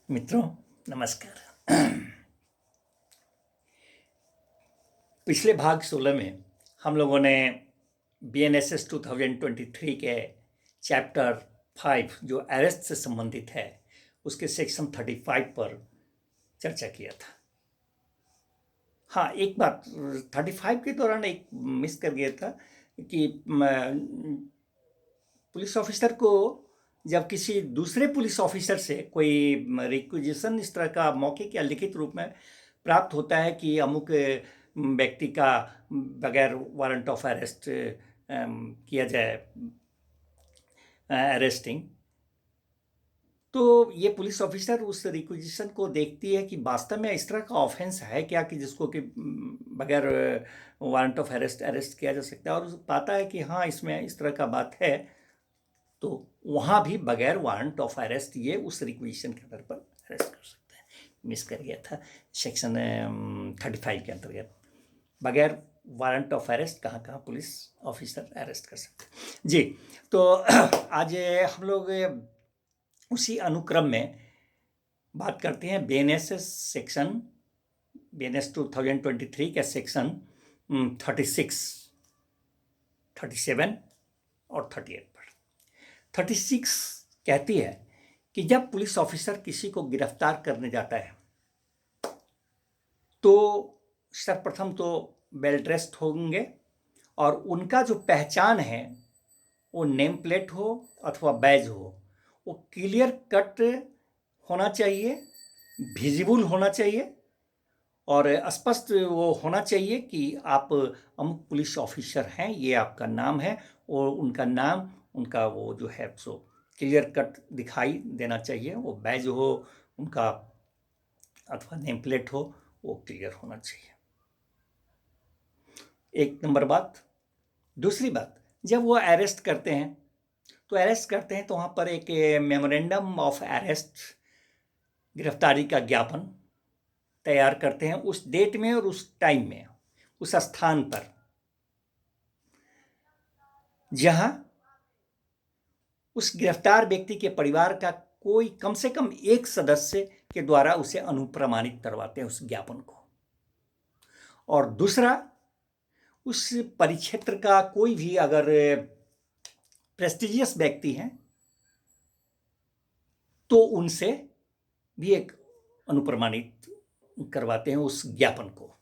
मित्रों, नमस्कार। पिछले भाग 16 में हम लोगों ने BNSS 2023 के चैप्टर 5 जो अरेस्ट से संबंधित है उसके सेक्शन 35 पर चर्चा किया था। हाँ, एक बात 35 के दौरान एक मिस कर गया था कि पुलिस ऑफिसर को जब किसी दूसरे पुलिस ऑफिसर से कोई रिक्विजिशन इस तरह का मौखिक या लिखित रूप में प्राप्त होता है कि अमुक व्यक्ति का बगैर वारंट ऑफ अरेस्ट किया जाए अरेस्टिंग, तो ये पुलिस ऑफिसर उस रिक्विजिशन को देखती है कि वास्तव में इस तरह का ऑफेंस है क्या कि जिसको कि बगैर वारंट ऑफ अरेस्ट किया जा सकता है, और पाता है कि हाँ इसमें इस तरह का बात है, तो वहाँ भी बगैर वारंट ऑफ अरेस्ट ये उस रिक्विजिशन के आधार पर अरेस्ट कर सकते हैं। मिस कर गया था सेक्शन 35 के अंतर्गत बगैर वारंट ऑफ अरेस्ट कहाँ कहाँ पुलिस ऑफिसर अरेस्ट कर सकते हैं। जी, तो आज हम लोग उसी अनुक्रम में बात करते हैं BNSS सेक्शन BNS 2023 के सेक्शन 36, 37 और 38 पर। 36 कहती है कि जब पुलिस ऑफिसर किसी को गिरफ्तार करने जाता है तो सर्वप्रथम तो वेल ड्रेस्ड होंगे और उनका जो पहचान है वो नेम प्लेट हो अथवा बैज हो, वो क्लियर कट होना चाहिए, विजिबल होना चाहिए और स्पष्ट वो होना चाहिए कि आप अमुक पुलिस ऑफिसर हैं, ये आपका नाम है, और उनका नाम उनका वो जो है सो क्लियर कट दिखाई देना चाहिए। वो बैज हो उनका अथवा नेम प्लेट हो वो क्लियर होना चाहिए। एक नंबर बात। दूसरी बात, जब वो अरेस्ट करते हैं तो वहाँ पर एक मेमोरेंडम ऑफ अरेस्ट, गिरफ्तारी का ज्ञापन तैयार करते हैं उस डेट में और उस टाइम में, उस स्थान पर जहां उस गिरफ्तार व्यक्ति के परिवार का कोई कम से कम एक सदस्य के द्वारा उसे अनुप्रमाणित करवाते हैं उस ज्ञापन को। और दूसरा, उस परिक्षेत्र का कोई भी अगर प्रेस्टिजियस व्यक्ति हैं तो उनसे भी एक अनुप्रमाणित करवाते हैं उस ज्ञापन को।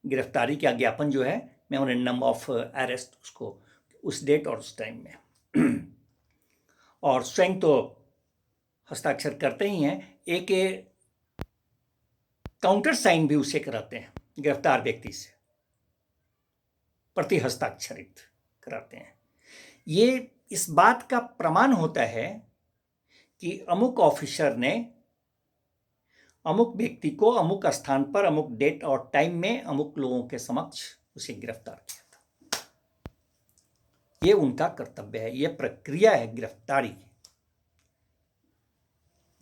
गिरफ्तारी का ज्ञापन जो है मेमोरेंडम ऑफ अरेस्ट, उसको उस डेट और उस टाइम में और स्वयं तो हस्ताक्षर करते ही हैं, एक काउंटर साइन भी उसे कराते हैं, गिरफ्तार व्यक्ति से प्रति हस्ताक्षरित कराते हैं। ये इस बात का प्रमाण होता है कि अमुक ऑफिसर ने अमुक व्यक्ति को अमुक स्थान पर अमुक डेट और टाइम में अमुक लोगों के समक्ष उसे गिरफ्तार किया था। ये उनका कर्तव्य है, ये प्रक्रिया है गिरफ्तारी की।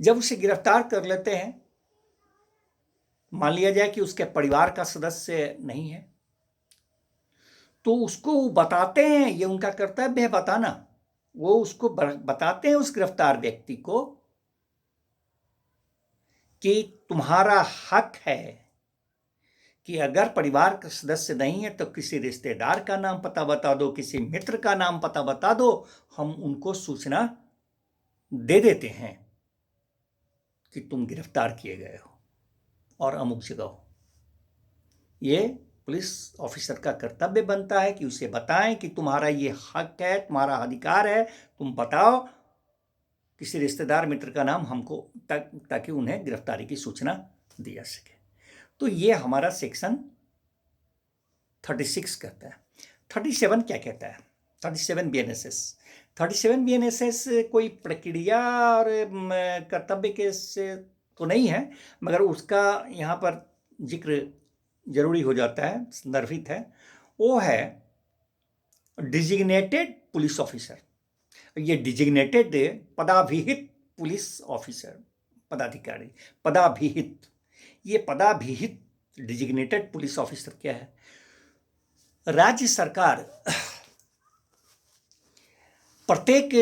जब उसे गिरफ्तार कर लेते हैं, मान लिया जाए कि उसके परिवार का सदस्य नहीं है, तो उसको वो बताते हैं, ये उनका कर्तव्य है बताना। वो उसको बताते हैं उस गिरफ्तार व्यक्ति को कि तुम्हारा हक है कि अगर परिवार का सदस्य नहीं है तो किसी रिश्तेदार का नाम पता बता दो, किसी मित्र का नाम पता बता दो, हम उनको सूचना दे देते हैं कि तुम गिरफ्तार किए गए हो और अमुक जगह हो। ये पुलिस ऑफिसर का कर्तव्य बनता है कि उसे बताएं कि तुम्हारा ये हक है, तुम्हारा अधिकार है, तुम बताओ किसी रिश्तेदार मित्र का नाम हमको, ताकि उन्हें गिरफ्तारी की सूचना दी जा सके। तो ये हमारा सेक्शन 36 कहता है। 37 क्या कहता है? 37 BNSS कोई प्रक्रिया और कर्तव्य के से तो नहीं है, मगर उसका यहाँ पर जिक्र जरूरी हो जाता है, संदर्भित है। वो है डिजिग्नेटेड पुलिस ऑफिसर। ये डिजिग्नेटेड पदाभिहित पुलिस ऑफिसर, पदाधिकारी, पदाभिहित। ये पदाभिहित डिजिग्नेटेड पुलिस ऑफिसर क्या है? राज्य सरकार प्रत्येक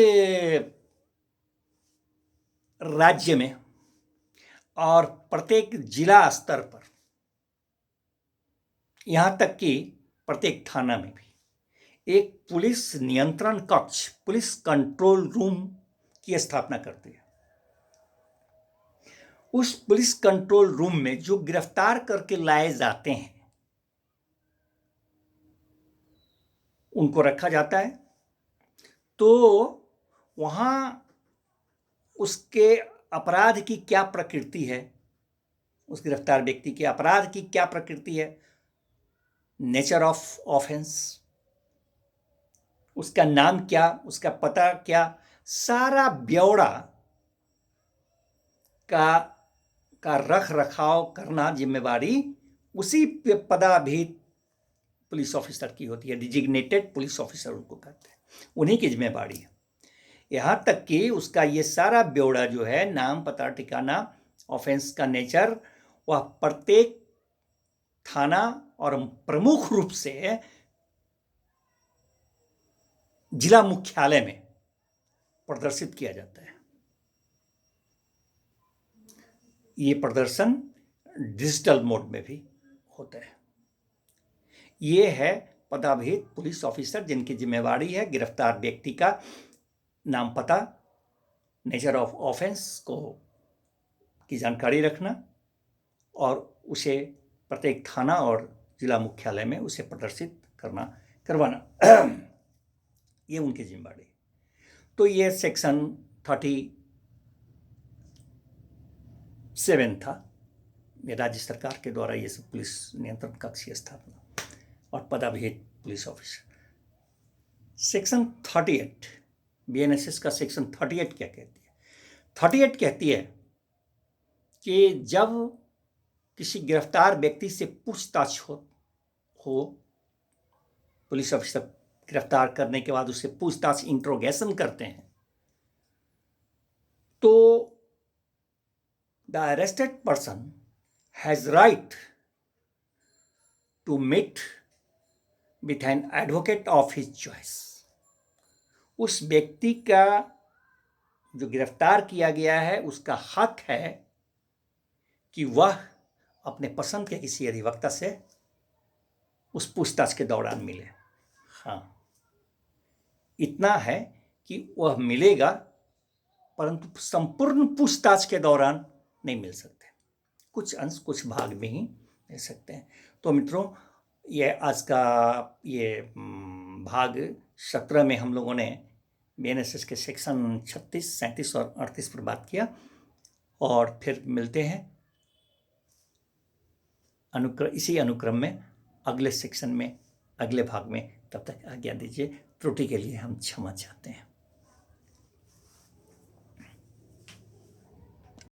राज्य में और प्रत्येक जिला स्तर पर, यहाँ तक कि प्रत्येक थाना में भी एक पुलिस नियंत्रण कक्ष, पुलिस कंट्रोल रूम की स्थापना करती है। उस पुलिस कंट्रोल रूम में जो गिरफ्तार करके लाए जाते हैं उनको रखा जाता है। तो वहाँ उसके अपराध की क्या प्रकृति है, उस गिरफ्तार व्यक्ति के अपराध की क्या प्रकृति है, नेचर ऑफ ऑफेंस, उसका नाम क्या, उसका पता क्या, सारा ब्यौरा का रख रखाव करना जिम्मेवारी उसी पदाभिहित पुलिस ऑफिसर की होती है। डिजिग्नेटेड पुलिस ऑफिसर उनको कहते हैं, उन्हीं की जिम्मेवारी है। यहाँ तक कि उसका ये सारा ब्यौरा जो है, नाम, पता, ठिकाना, ऑफेंस का नेचर, वह प्रत्येक थाना और प्रमुख रूप से जिला मुख्यालय में प्रदर्शित किया जाता है। ये प्रदर्शन डिजिटल मोड में भी होता है। ये है पदाभिहित पुलिस ऑफिसर जिनकी जिम्मेवारी है गिरफ्तार व्यक्ति का नाम, पता, नेचर ऑफ ऑफेंस की जानकारी रखना और उसे प्रत्येक थाना और जिला मुख्यालय में उसे प्रदर्शित करवाना ये उनकी जिम्मेवारी है। तो ये सेक्शन 37 था, ये राज्य सरकार के द्वारा ये सब पुलिस नियंत्रण कक्ष की स्थापना और पदाभिहित पुलिस ऑफिसर। सेक्शन 38, बीएनएसएस का सेक्शन 38 क्या कहती है? 38 कहती है कि जब किसी गिरफ्तार व्यक्ति से पूछताछ हो पुलिस ऑफिसर गिरफ्तार करने के बाद उससे पूछताछ, इंट्रोगेशन करते हैं, तो the arrested person has right to meet with an advocate of his choice. उस व्यक्ति का जो गिरफ्तार किया गया है उसका हक है कि वह अपने पसंद के किसी अधिवक्ता से उस पूछताछ के दौरान मिले। हाँ, इतना है कि वह मिलेगा, परंतु संपूर्ण पूछताछ के दौरान नहीं मिल सकते, कुछ अंश, कुछ भाग में ही मिल सकते हैं। तो मित्रों, ये आज का ये भाग 17 में हम लोगों ने बीएनएसएस के सेक्शन 36, 37 और 38 पर बात किया, और फिर मिलते हैं इसी अनुक्रम में अगले सेक्शन में, अगले भाग में। तब तक आज्ञा दीजिए। त्रुटि के लिए हम क्षमा चाहते हैं।